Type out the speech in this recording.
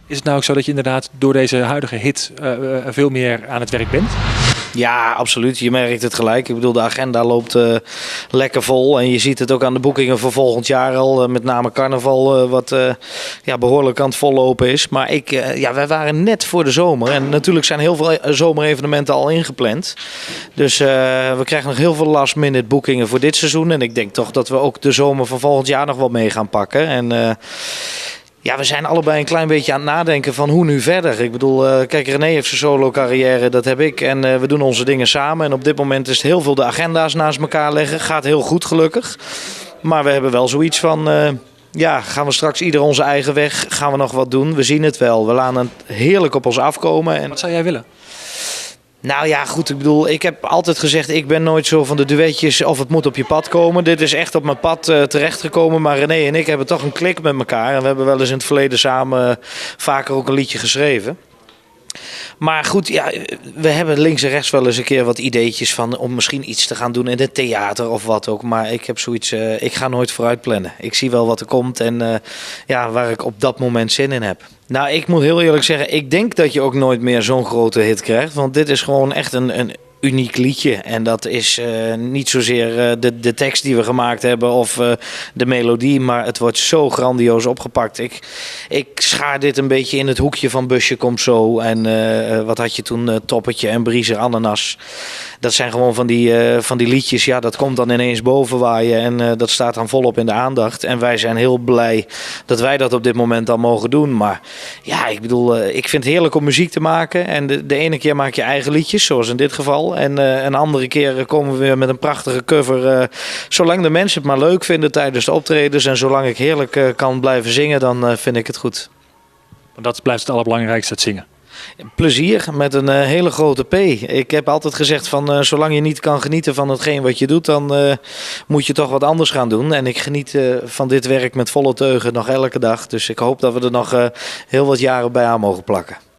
Is het nou ook zo dat je inderdaad door deze huidige hit veel meer aan het werk bent? Ja, absoluut. Je merkt het gelijk. Ik bedoel, de agenda loopt lekker vol. En je ziet het ook aan de boekingen voor volgend jaar al. Met name carnaval, wat behoorlijk aan het vollopen is. Maar wij waren net voor de zomer. En natuurlijk zijn heel veel zomerevenementen al ingepland. Dus we krijgen nog heel veel last-minute boekingen voor dit seizoen. En ik denk toch dat we ook de zomer van volgend jaar nog wel mee gaan pakken. En we zijn allebei een klein beetje aan het nadenken van hoe nu verder. Ik bedoel, kijk, René heeft zijn solo carrière, dat heb ik. En we doen onze dingen samen. En op dit moment is het heel veel de agenda's naast elkaar leggen. Gaat heel goed, gelukkig. Maar we hebben wel zoiets van, gaan we straks ieder onze eigen weg? Gaan we nog wat doen? We zien het wel. We laten het heerlijk op ons afkomen. En Wat zou jij willen? nou ja, goed. Ik bedoel, ik heb altijd gezegd, ik ben nooit zo van de duetjes of het moet op je pad komen. Dit is echt op mijn pad terechtgekomen. Maar René en ik hebben toch een klik met elkaar. En we hebben wel eens in het verleden samen vaker ook een liedje geschreven. Maar goed, we hebben links en rechts wel eens een keer wat ideetjes van om misschien iets te gaan doen in het theater of wat ook. Maar ik heb zoiets, ik ga nooit vooruit plannen. Ik zie wel wat er komt en waar ik op dat moment zin in heb. Nou, ik moet heel eerlijk zeggen, ik denk dat je ook nooit meer zo'n grote hit krijgt. Want dit is gewoon echt een uniek liedje. En dat is niet zozeer de tekst die we gemaakt hebben of de melodie, maar het wordt zo grandioos opgepakt. Ik schaar dit een beetje in het hoekje van Busje komt zo en wat had je toen, Toppetje en Briezer Ananas. Dat zijn gewoon van die liedjes, dat komt dan ineens boven waaien en dat staat dan volop in de aandacht. En wij zijn heel blij dat wij dat op dit moment dan mogen doen. Maar ik bedoel, ik vind het heerlijk om muziek te maken. En de ene keer maak je eigen liedjes, zoals in dit geval. En een andere keer komen we weer met een prachtige cover. Zolang de mensen het maar leuk vinden tijdens de optredens en zolang ik heerlijk kan blijven zingen, dan vind ik het goed. Dat blijft het allerbelangrijkste, het zingen. Plezier met een hele grote P. Ik heb altijd gezegd van zolang je niet kan genieten van hetgeen wat je doet, dan moet je toch wat anders gaan doen. En ik geniet van dit werk met volle teugen nog elke dag. Dus ik hoop dat we er nog heel wat jaren bij aan mogen plakken.